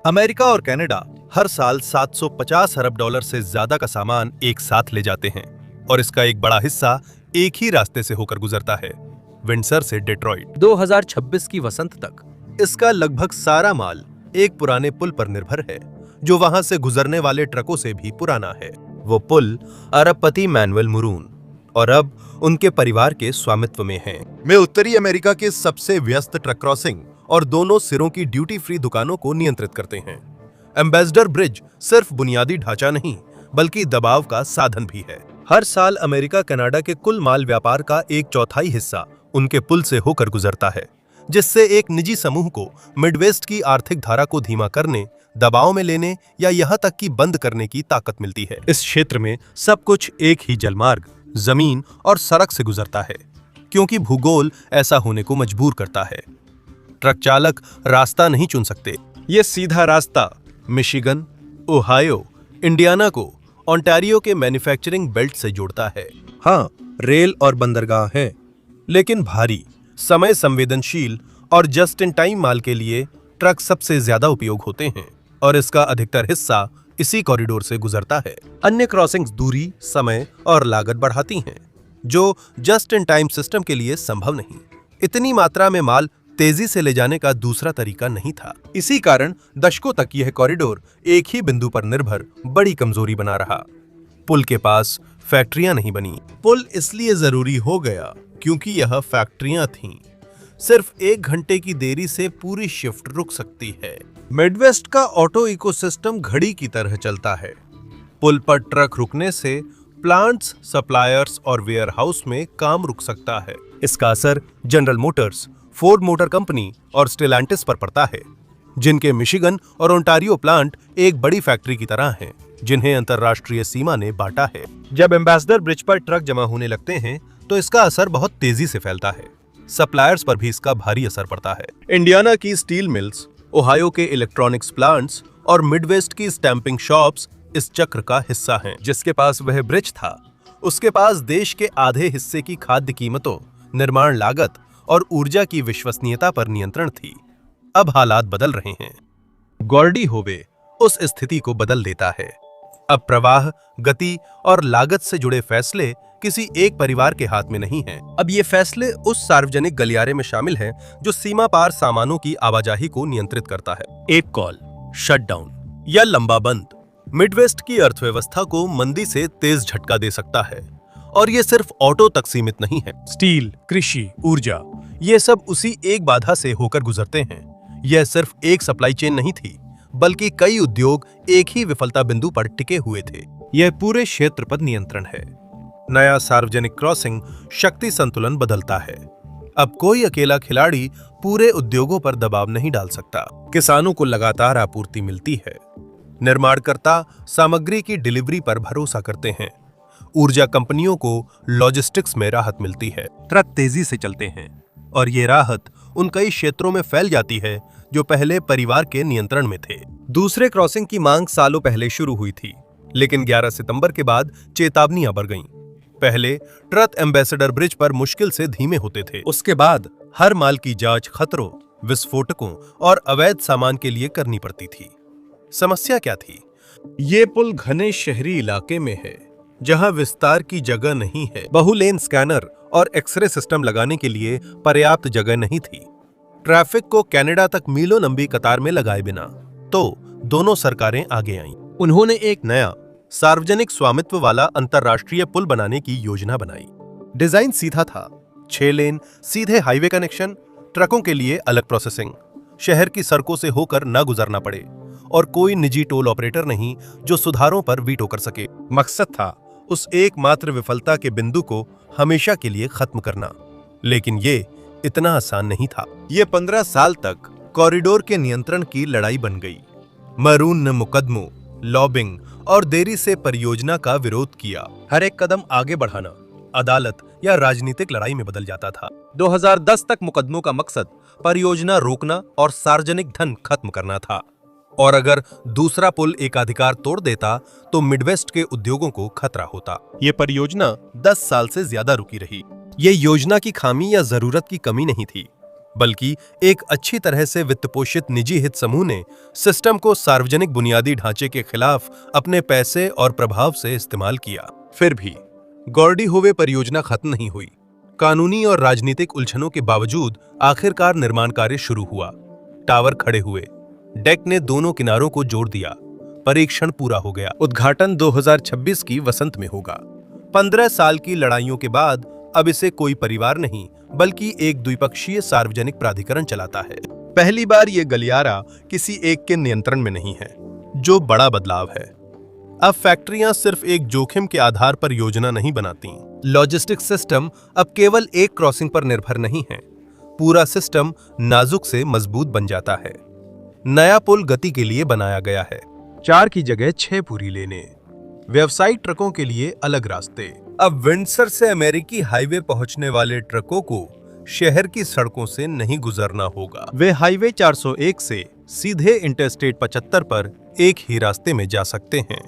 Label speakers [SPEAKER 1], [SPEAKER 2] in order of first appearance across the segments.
[SPEAKER 1] America और Canada हर साल 750 अरब dollar से ज्यादा का सामान एक साथ ले जाते हैं और इसका एक बड़ा हिस्सा एक ही रास्ते से होकर गुजरता है, विंडसर से डेट्रॉइट।
[SPEAKER 2] 2026 की वसंत तक
[SPEAKER 1] इसका लगभग सारा माल एक पुराने पुल पर निर्भर है जो वहां से गुजरने वाले ट्रकों से भी पुराना है। वो पुल अरबपति मैनुअल मुरून और अब उनके परिवार के स्वामित्व में है। मैं उत्तरी अमेरिका के सबसे व्यस्त ट्रक क्रॉसिंग और दोनों सिरों की ड्यूटी फ्री दुकानों को नियंत्रित करते हैं। एम्बेसडर ब्रिज सिर्फ बुनियादी ढांचा नहीं बल्कि दबाव का साधन भी है। हर साल अमेरिका कनाडा के कुल माल व्यापार का 1/4 हिस्सा उनके पुल से होकर गुजरता है, जिससे एक निजी समूह को मिडवेस्ट की आर्थिक धारा को धीमा करने, दबाव में लेने या यहां तक कि बंद करने की ताकत मिलती है। इस क्षेत्र में सब कुछ एक ही जलमार्ग, जमीन और सड़क से गुजरता है क्योंकि भूगोल ऐसा होने को मजबूर करता है। ट्रक चालक रास्ता नहीं चुन सकते। ये सीधा रास्ता मिशिगन, ओहायो, इंडियाना को ओंटारियो के मैन्युफैक्चरिंग बेल्ट से जोड़ता है। हाँ, रेल और बंदरगाह हैं, लेकिन भारी, समय संवेदनशील और जस्ट इन टाइम माल के लिए ट्रक सबसे ज्यादा उपयोग होते हैं और इसका अधिकतर हिस्सा इसी कॉरिडोर से गुजरता है। अन्य क्रॉसिंग्स दूरी, समय और लागत बढ़ाती हैं, जो जस्ट इन टाइम सिस्टम के लिए संभव नहीं। इतनी मात्रा में माल तेजी से ले जाने का दूसरा तरीका नहीं था। इसी कारण दशकों तक यह कॉरिडोर एक ही बिंदु पर निर्भर बड़ी कमजोरी बना रहा। पुल के पास फैक्ट्रियां नहीं बनी। पुल इसलिए जरूरी हो गया क्योंकि यह फैक्ट्रियां थीं। सिर्फ 1 घंटे की देरी से पूरी शिफ्ट रुक सकती है। मिडवेस्ट का ऑटो इकोसिस्टम घड़ी की तरह चलता है। पुल पर ट्रक रुकने से प्लांट्स, सप्लायर्स और वेयरहाउस में काम रुक सकता है। इसका असर general Motors, Ford motor company और स्टेलांटिस पर पड़ता है, जिनके मिशिगन और ओंटारियो प्लांट एक बड़ी फैक्ट्री की तरह हैं, जिन्हें अंतरराष्ट्रीय सीमा ने बांटा है। जब एम्बेसडर ब्रिज पर ट्रक जमा होने लगते हैं तो इसका असर बहुत तेजी से फैलता है। सप्लायर्स पर भी इसका भारी असर पड़ता है। इंडियाना की स्टील मिल्स, ओहायो के इलेक्ट्रॉनिक्स प्लांट्स और मिडवेस्ट की स्टैंपिंग शॉप्स इस चक्र का हिस्सा हैं। जिसके पास वह ब्रिज था, उसके पास देश के आधे हिस्से की खाद्य कीमतों, निर्माण लागत और ऊर्जा की विश्वसनीयता पर नियंत्रण थी। अब हालात बदल रहे हैं। गॉर्डी होवे उस स्थिति को बदल देता है। अब प्रवाह, गति और लागत से जुड़े फैसले किसी एक परिवार के हाथ में नहीं हैं। अब ये फैसले उस सार्वजनिक गलियारे में शामिल हैं जो सीमा पार सामानों की आवाजाही को नियंत्रित करता है। एक कॉल, शटडाउन या लंबा बंद मिडवेस्ट की अर्थव्यवस्था को मंदी से तेज झटका दे सकता है। और ये सिर्फ ऑटो तक सीमित नहीं है। स्टील, कृषि, ऊर्जा, ये सब उसी एक बाधा से होकर गुजरते हैं। यह सिर्फ एक सप्लाई चेन नहीं थी, बल्कि कई उद्योग एक ही विफलता बिंदु पर टिके हुए थे। यह पूरे क्षेत्र पर नियंत्रण है। नया सार्वजनिक क्रॉसिंग शक्ति संतुलन बदलता है। अब कोई अकेला खिलाड़ी पूरे उद्योगों पर दबाव नहीं डाल सकता। किसानों को लगातार आपूर्ति मिलती है। निर्माणकर्ता सामग्री की डिलीवरी पर भरोसा करते हैं। ऊर्जा कंपनियों को लॉजिस्टिक्स में राहत मिलती है। ट्रक तेजी से चलते हैं और ये राहत उन कई क्षेत्रों में फैल जाती है जो पहले परिवार के नियंत्रण में थे। दूसरे क्रॉसिंग की मांग सालों पहले शुरू हुई थी, लेकिन 11 सितंबर के बाद चेतावनियां बढ़ गईं। पहले ट्रक एम्बेसडर ब्रिज पर मुश्किल से धीमे होते थे। उसके बाद हर माल की जांच खतरों, विस्फोटकों और अवैध सामान के लिए करनी पड़ती थी। समस्या क्या थी? ये पुल घने शहरी इलाके में है जहां विस्तार की जगह नहीं है। बहुलेन स्कैनर और एक्सरे सिस्टम लगाने के लिए पर्याप्त जगह नहीं थी। ट्रैफिक को कनाडा तक मीलों लंबी कतार में लगाए बिना तो दोनों सरकारें आगे आईं। उन्होंने एक नया सार्वजनिक स्वामित्व वाला अंतरराष्ट्रीय पुल बनाने की योजना बनाई। डिजाइन सीधा था, 6 लेन सीधे हाईवे कनेक्शन, ट्रकों के लिए अलग प्रोसेसिंग, शहर की सड़कों से होकर न गुजरना पड़े और कोई निजी टोल ऑपरेटर नहीं जो सुधारों पर वीटो कर सके। मकसद था उस एकमात्र विफलता के बिंदु को हमेशा के लिए खत्म करना। लेकिन ये इतना आसान नहीं था। ये 15 साल तक कॉरिडोर के नियंत्रण की लड़ाई बन गई। मरून ने मुकदमों, लॉबिंग और देरी से परियोजना का विरोध किया। हर एक कदम आगे बढ़ाना अदालत या राजनीतिक लड़ाई में बदल जाता था। 2010 तक मुकदमों का मकसद परियोजना रोकना और सार्वजनिक धन खत्म करना था। और अगर दूसरा पुल एकाधिकार तोड़ देता तो मिडवेस्ट के उद्योगों को खतरा होता। ये परियोजना 10 साल से ज्यादा रुकी रही। ये योजना की खामी या जरूरत की कमी नहीं थी, बल्कि एक अच्छी तरह से वित्तपोषित निजी हित समूह ने सिस्टम को सार्वजनिक बुनियादी ढांचे के खिलाफ अपने पैसे और प्रभाव से इस्तेमाल किया। फिर भी गॉर्डी होवे परियोजना खत्म नहीं हुई। कानूनी और राजनीतिक उलझनों के बावजूद आखिरकार निर्माण कार्य शुरू हुआ। टावर खड़े हुए, डेक ने दोनों किनारों को जोड़ दिया, परीक्षण पूरा हो गया। उद्घाटन 2026 की वसंत में होगा। 15 साल की लड़ाइयों के बाद अब इसे कोई परिवार नहीं बल्कि एक द्विपक्षीय सार्वजनिक प्राधिकरण चलाता है। पहली बार ये गलियारा किसी एक के नियंत्रण में नहीं है, जो बड़ा बदलाव है। अब फैक्ट्रियां सिर्फ एक जोखिम के आधार पर योजना नहीं बनाती। लॉजिस्टिक सिस्टम अब केवल एक क्रॉसिंग पर निर्भर नहीं है, पूरा सिस्टम नाजुक से मजबूत बन जाता है। नया पुल गति के लिए बनाया गया है, 4 की जगह 6 पूरी लेने। व्यावसायिक ट्रकों के लिए अलग रास्ते। अब विंडसर से अमेरिकी हाईवे पहुंचने वाले ट्रकों को शहर की सड़कों से नहीं गुजरना होगा। वे हाईवे 401 से सीधे इंटरस्टेट 75 पर एक ही रास्ते में जा सकते हैं।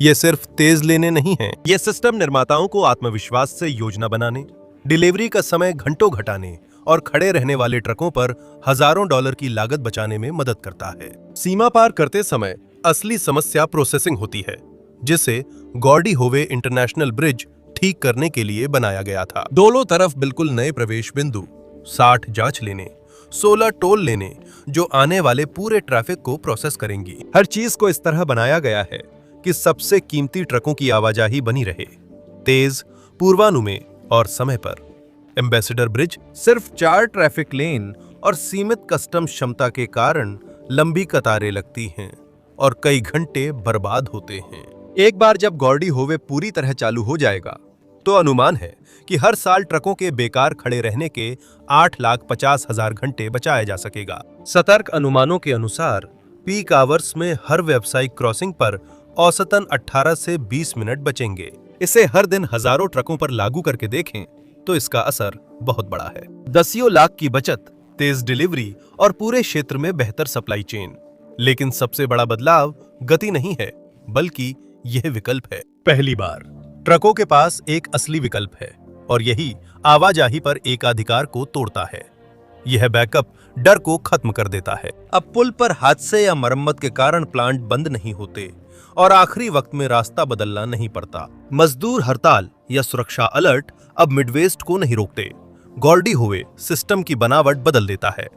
[SPEAKER 1] ये सिर्फ तेज लेने नहीं है, ये सिस्टम निर्माताओं को आत्मविश्वास से योजना बनाने, डिलीवरी का समय घंटों घटाने और खड़े रहने वाले ट्रकों पर हजारों डॉलर की लागत बचाने में मदद करता है। सीमा पार करते समय असली समस्या प्रोसेसिंग होती है, जिसे गॉर्डी होवे इंटरनेशनल ब्रिज ठीक करने के लिए बनाया गया था। दोनों तरफ बिल्कुल नए प्रवेश बिंदु, 60 जांच लेने, 16 टोल लेने, जो आने वाले पूरे ट्रैफिक को प्रोसेस करेंगी। हर चीज को इस तरह बनाया गया है कि सबसे कीमती ट्रकों की आवाजाही बनी रहे, तेज, पूर्वानुमेय और समय पर। एम्बेसडर ब्रिज सिर्फ 4 ट्रैफिक लेन और सीमित कस्टम क्षमता के कारण लंबी कतारें लगती हैं और कई घंटे बर्बाद होते हैं। एक बार जब गॉर्डी होवे पूरी तरह चालू हो जाएगा, तो अनुमान है कि हर साल ट्रकों के बेकार खड़े रहने के 8,50,000 घंटे बचाया जा सकेगा। सतर्क अनुमानों के अनुसार पीक आवर्स में हर व्यावसायिक क्रॉसिंग पर औसतन 18 से 20 मिनट बचेंगे। इसे हर दिन हजारों ट्रकों पर लागू करके देखें तो इसका असर बहुत बड़ा है। दसियों लाख की बचत, तेज डिलीवरी और पूरे क्षेत्र में बेहतर सप्लाई चेन। लेकिन सबसे बड़ा बदलाव गति नहीं है, बल्कि यह विकल्प है। पहली बार ट्रकों के पास एक असली विकल्प है और यही आवाजाही पर एकाधिकार को तोड़ता है। यह बैकअप डर को खत्म कर देता है। अब पुल पर हादसे या मरम्मत के कारण प्लांट बंद नहीं होते और आखिरी वक्त में रास्ता बदलना नहीं पड़ता। मजदूर हड़ताल या सुरक्षा अलर्ट अब मिडवेस्ट को नहीं रोकते। गॉर्डी होवे सिस्टम की बनावट बदल देता है।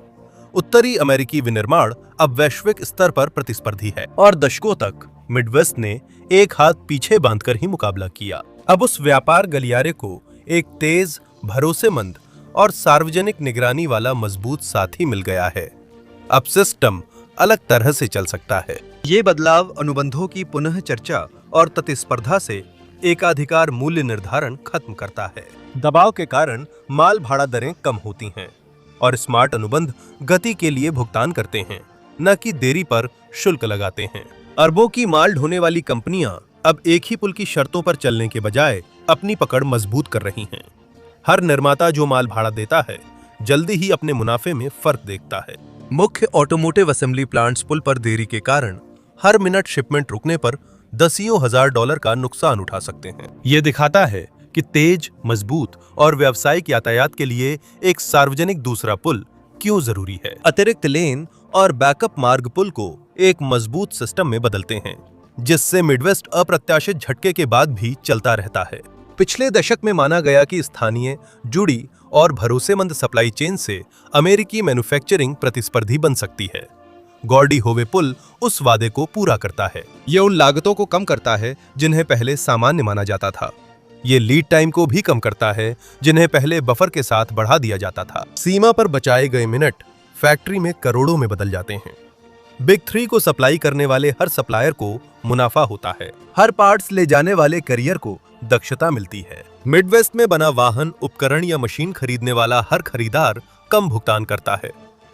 [SPEAKER 1] उत्तरी अमेरिकी विनिर्माण अब वैश्विक स्तर पर प्रतिस्पर्धी है और दशकों तक मिडवेस्ट ने एक हाथ पीछे बांधकर ही मुकाबला किया। अब उस व्यापार गलियारे को एक तेज, भरोसेमंद और सार्वजनिक निगरानी वाला मजबूत साथी मिल गया है। अब सिस्टम अलग तरह से चल सकता है। ये बदलाव अनुबंधों की पुनः चर्चा और प्रतिस्पर्धा से एकाधिकार मूल्य निर्धारण खत्म करता है। दबाव के कारण माल भाड़ा दरें कम होती हैं और स्मार्ट अनुबंध गति के लिए भुगतान करते हैं, न कि देरी पर शुल्क लगाते हैं। अरबों की माल ढोने वाली कंपनियां अब एक ही पुल की शर्तों पर चलने के बजाय अपनी पकड़ मजबूत कर रही हैं। हर निर्माता जो माल भाड़ा देता है, जल्दी ही अपने मुनाफे में फर्क देखता है। मुख्य ऑटोमोटिव असेंबली प्लांट्स पुल पर देरी के कारण हर मिनट शिपमेंट रुकने पर दसियों हजार डॉलर का नुकसान उठा सकते हैं। ये दिखाता है कि तेज, मजबूत और व्यावसायिक यातायात के लिए एक सार्वजनिक दूसरा पुल क्यों जरूरी है। अतिरिक्त लेन और बैकअप मार्ग पुल को एक मजबूत सिस्टम में बदलते हैं, जिससे मिडवेस्ट अप्रत्याशित झटके के बाद भी चलता रहता है। पिछले दशक में माना गया कि स्थानीय, जुड़ी और भरोसेमंद सप्लाई चेन से अमेरिकी मैन्युफैक्चरिंग प्रतिस्पर्धी बन सकती है। गॉर्डी होवे पुल उस वादे को पूरा करता है। यह उन लागतों को कम करता है जिन्हें पहले सामान्य माना जाता था। ये लीड टाइम को भी कम करता है, जिन्हें पहले बफर के साथ बढ़ा दिया जाता था। सीमा पर बचाए गए मिनट फैक्ट्री में करोड़ों में बदल जाते हैं। बिग 3 को सप्लाई करने वाले हर सप्लायर को मुनाफा होता है। हर पार्ट्स ले जाने वाले करियर को दक्षता मिलती है। मिडवेस्ट में बना वाहन, उपकरण या मशीन खरीदने वाला हर खरीदार कम भुगतान करता है,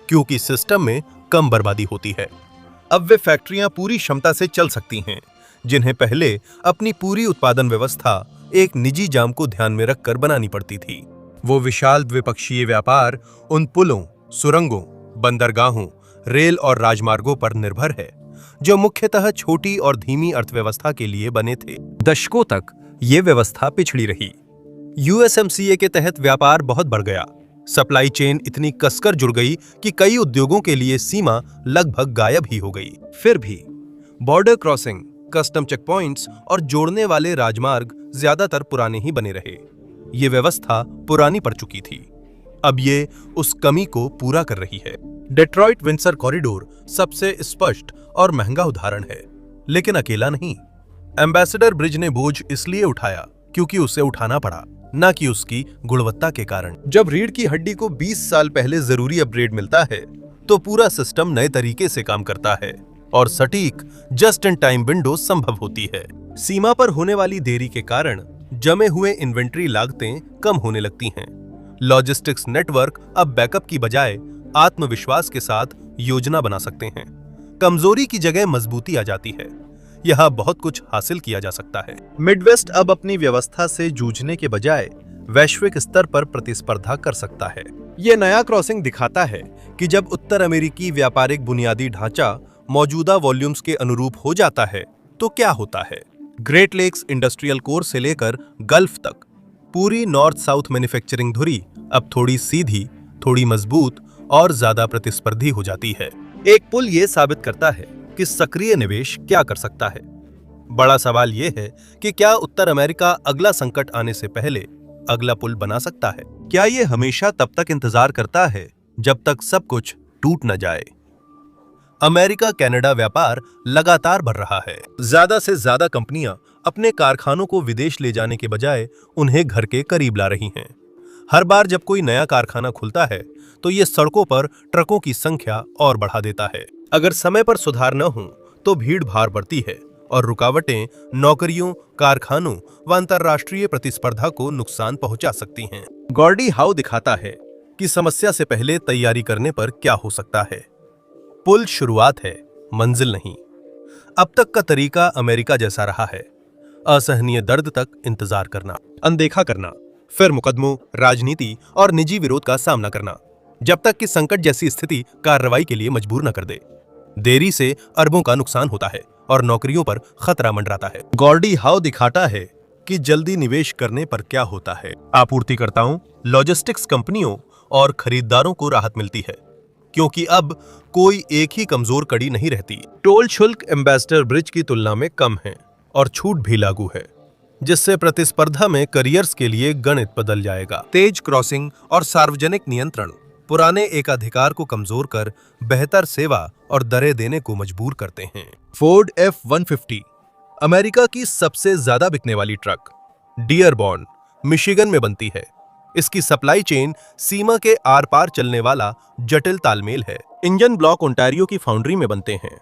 [SPEAKER 1] क्योंकि सिस्टम में कम बर्बादी होती है। अब वे फैक्ट्रियां पूरी क्षमता से चल सकती हैं, जिन्हें पहले अपनी पूरी उत्पादन व्यवस्था एक निजी जाम को ध्यान में रखकर बनानी पड़ती थी। वो विशाल द्विपक्षीय व्यापार उन पुलों, सुरंगों, बंदरगाहों, रेल और राजमार्गों पर निर्भर है, जो मुख्यतः छोटी और धीमी अर्थव्यवस्था के लिए बने थे। दशकों तक ये व्यवस्था पिछड़ी रही। यूएसएमसीए के तहत व्यापार बहुत बढ़ गया, सप्लाई चेन इतनी कसकर जुड़ गई कि कई उद्योगों के लिए सीमा लगभग गायब ही हो गई। फिर भी border crossing, custom check points और जोड़ने वाले राजमार्ग ज्यादातर पुराने ही बने रहे। ये व्यवस्था पुरानी पड़ चुकी थी, अब ये उस कमी को पूरा कर रही है। डेट्रॉइट विंडसर कॉरिडोर सबसे स्पष्ट और महंगा उदाहरण है, लेकिन अकेला नहीं। एम्बेसडर ब्रिज ने बोझ इसलिए उठाया क्योंकि उसे उठाना पड़ा, न कि उसकी गुणवत्ता के कारण। जब रीढ़ की हड्डी को 20 साल पहले जरूरी अपग्रेड मिलता है तो पूरा सिस्टम नए तरीके से काम करता है और सटीक जस्ट इन टाइम विंडो संभव होती है। सीमा पर होने वाली देरी के कारण जमे हुए इन्वेंट्री लागतें कम होने लगती हैं। लॉजिस्टिक्स नेटवर्क अब बैकअप की बजाय आत्मविश्वास के साथ योजना बना सकते हैं। कमजोरी की जगह मजबूती आ जाती है। यह बहुत कुछ हासिल किया जा सकता है। मिडवेस्ट अब अपनी व्यवस्था से जूझने के बजाय वैश्विक स्तर पर प्रतिस्पर्धा कर सकता है। यह नया क्रॉसिंग दिखाता है कि जब उत्तर अमेरिकी व्यापारिक बुनियादी ढांचा मौजूदा वॉल्यूम्स के अनुरूप हो जाता है तो क्या होता है। ग्रेट लेक्स इंडस्ट्रियल कोर से लेकर गल्फ तक पूरी नॉर्थ साउथ मैन्युफैक्चरिंग धुरी अब थोड़ी सीधी, थोड़ी मजबूत और ज्यादा प्रतिस्पर्धी हो जाती है। एक पुल यह साबित करता है कि सक्रिय निवेश क्या कर सकता है। बड़ा सवाल यह है कि क्या उत्तर अमेरिका अगला संकट आने से पहले अगला पुल बना सकता है? क्या यह हमेशा तब तक इंतजार करता है जब तक सब कुछ टूट न जाए? अमेरिका कनाडा व्यापार लगातार बढ़ रहा है। ज्यादा से ज्यादा कंपनियां अपने कारखानों को विदेश ले जाने के बजाय उन्हें घर के करीब ला रही हैं। हर बार जब कोई नया कारखाना खुलता है तो ये सड़कों पर ट्रकों की संख्या और बढ़ा देता है। अगर समय पर सुधार न हो तो भीड़ भाड़ बढ़ती है और रुकावटें नौकरियों, कारखानों व अंतर्राष्ट्रीय प्रतिस्पर्धा को नुकसान पहुंचा सकती हैं। गॉर्डी हाउ दिखाता है कि समस्या से पहले तैयारी करने पर क्या हो सकता है। पुल शुरुआत है, मंजिल नहीं। अब तक का तरीका अमेरिका जैसा रहा है, असहनीय दर्द तक इंतजार करना, अनदेखा करना, फिर मुकदमों, राजनीति और निजी विरोध का सामना करना, जब तक कि संकट जैसी स्थिति कार्रवाई के लिए मजबूर न कर दे। देरी से अरबों का नुकसान होता है और नौकरियों पर खतरा मंडराता है। गॉर्डी हाउ दिखाता है कि जल्दी निवेश करने पर क्या होता है। आपूर्तिकर्ताओं, लॉजिस्टिक्स कंपनियों और खरीदारों को राहत मिलती है क्योंकि अब कोई एक ही कमजोर कड़ी नहीं रहती। टोल शुल्क एम्बेसडर ब्रिज की तुलना में कम है और छूट भी लागू है, जिससे प्रतिस्पर्धा में करियर्स के लिए गणित बदल जाएगा। तेज क्रॉसिंग और सार्वजनिक नियंत्रण पुराने एकाधिकार को कमजोर कर बेहतर सेवा और दरें देने को मजबूर करते हैं। फोर्ड F-150 अमेरिका की सबसे ज्यादा बिकने वाली ट्रक डियरबॉर्न, मिशिगन में बनती है। इसकी सप्लाई चेन सीमा के आर पार चलने वाला जटिल तालमेल है। इंजन ब्लॉक ओंटारियो की फाउंड्री में बनते हैं,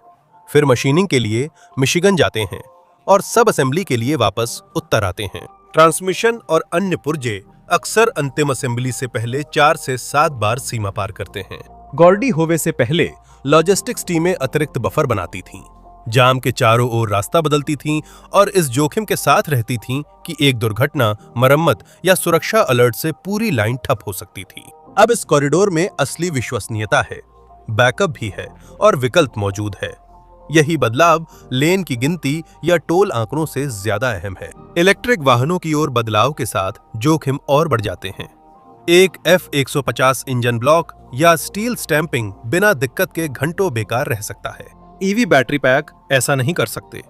[SPEAKER 1] फिर मशीनिंग के लिए मिशिगन जाते हैं और सब असेंबली के लिए वापस उत्तर आते हैं। ट्रांसमिशन और अन्य पुर्जे अक्सर अंतिम असेंबली से पहले 4 से 7 बार सीमा पार करते हैं। गॉर्डी होवे से पहले लॉजिस्टिक्स टीमें अतिरिक्त बफर बनाती थीं, जाम के चारों ओर रास्ता बदलती थीं और इस जोखिम के साथ रहती थीं कि एक दुर्घटना, मरम्मत या सुरक्षा अलर्ट से पूरी लाइन ठप हो सकती थी। अब इस कॉरिडोर में असली विश्वसनीयता है, बैकअप भी है और विकल्प मौजूद है। यही बदलाव लेन की गिनती या टोल आंकड़ों से ज्यादा अहम है। इलेक्ट्रिक वाहनों की ओर बदलाव के साथ जोखिम और बढ़ जाते हैं। एक F-150 इंजन ब्लॉक या स्टील स्टैंपिंग बिना दिक्कत के घंटों बेकार रह सकता है। ईवी बैटरी पैक ऐसा नहीं कर सकते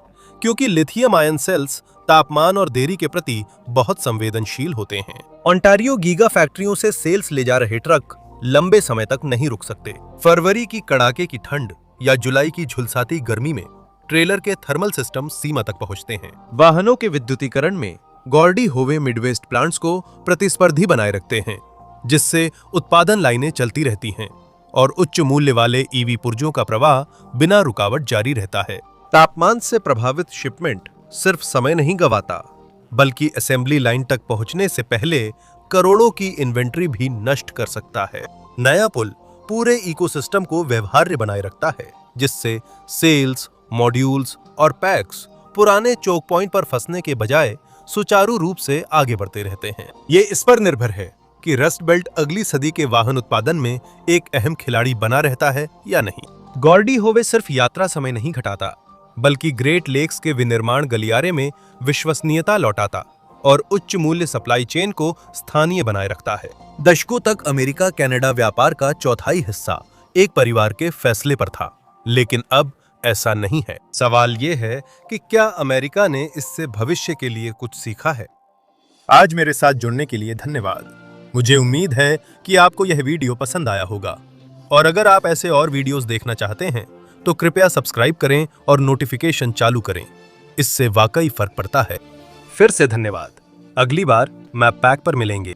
[SPEAKER 1] क्योंकि लिथियम आयन सेल्स तापमान और देरी के प्रति बहुत संवेदनशील होते हैं। ओंटारियो गीगा फैक्ट्रियों से सेल्स ले जा रहे ट्रक लंबे समय तक नहीं रुक सकते। फरवरी की कड़ाके की ठंड या जुलाई की झुलसाती गर्मी में ट्रेलर के थर्मल सिस्टम सीमा तक पहुंचते हैं। वाहनों के विद्युतीकरण में गॉर्डी होवे मिडवेस्ट प्लांट्स को प्रतिस्पर्धी बनाए रखते हैं, जिससे उत्पादन लाइनें चलती रहती हैं और उच्च मूल्य वाले ईवी पुर्जों का प्रवाह बिना रुकावट जारी रहता है। तापमान से प्रभावित शिपमेंट सिर्फ समय नहीं गंवाता, बल्कि असेंबली लाइन तक पहुंचने से पहले करोड़ों की इन्वेंट्री भी नष्ट कर सकता है। नया पुल पूरे इकोसिस्टम को व्यवहार्य बनाए रखता है, जिससे सेल्स, मॉड्यूल्स और पैक्स पुराने चोक पॉइंट पर फंसने के बजाय सुचारू रूप से आगे बढ़ते रहते हैं। ये इस पर निर्भर है कि रस्ट बेल्ट अगली सदी के वाहन उत्पादन में एक अहम खिलाड़ी बना रहता है या नहीं। गॉर्डी होवे सिर्फ यात्रा समय नहीं घटाता, बल्कि ग्रेट लेक्स के विनिर्माण गलियारे में विश्वसनीयता लौटाता और उच्च मूल्य सप्लाई चेन को स्थानीय बनाए रखता है। दशकों तक अमेरिका कनाडा व्यापार का चौथाई हिस्सा एक परिवार के फैसले पर था, लेकिन अब ऐसा नहीं है। सवाल यह है कि क्या अमेरिका ने इससे भविष्य के लिए कुछ सीखा है? आज मेरे साथ जुड़ने के लिए धन्यवाद। मुझे उम्मीद है कि आपको यह वीडियो पसंद आया होगा, और अगर आप ऐसे और वीडियोस देखना चाहते हैं तो कृपया सब्सक्राइब करें और नोटिफिकेशन चालू करें। इससे वाकई फर्क पड़ता है। फिर से धन्यवाद। अगली बार मैप पैक पर मिलेंगे।